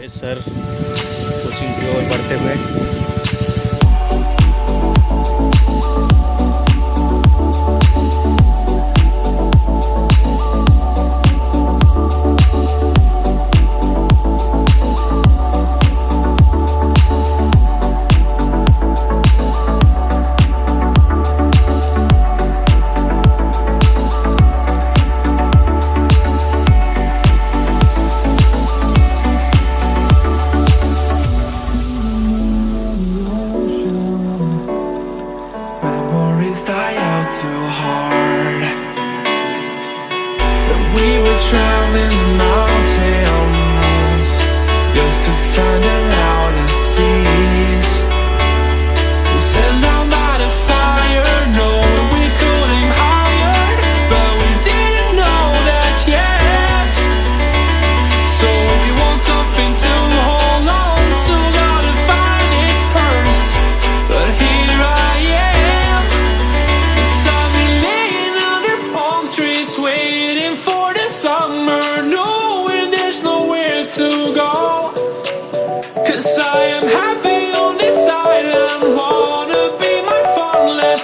Sir coaching की ओर बढ़ते हुए। Memories die out too hard. When we were traveling the mountains, just to find the loudest seas. We sat down by the fire, knowing we could aim higher, but we didn't know that yet. So if you want something to hold on to, gotta find it first. But here I am, 'cause I've been laying under palm trees, waiting for the summer, knowing there's nowhere to go. 'Cause I am happy on this island, wanna be my farmland.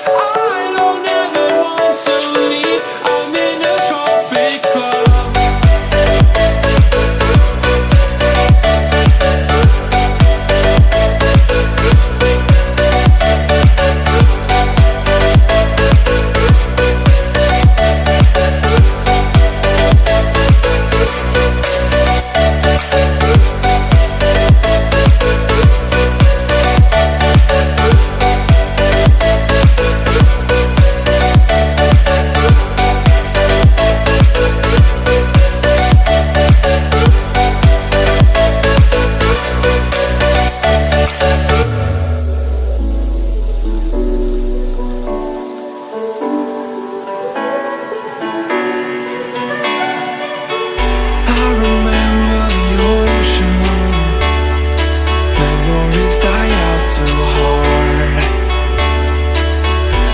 I don't ever want to leave, I'm in a tropic club. I remember the ocean, memories die out too hard.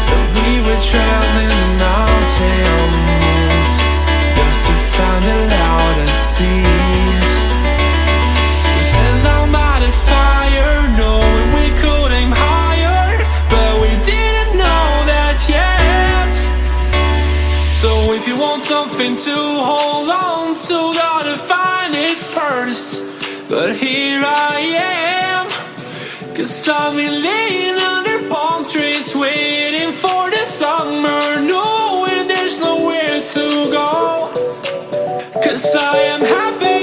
But we were traveling the mountains, just to find the loudest seas. We sat down by the fire, knowing we could aim higher, but we didn't know that yet. So if you want something to hold on to, gotta find it first. But here I am, 'cause I've been laying under palm trees, waiting for the summer, knowing there's nowhere to go. 'Cause I am happy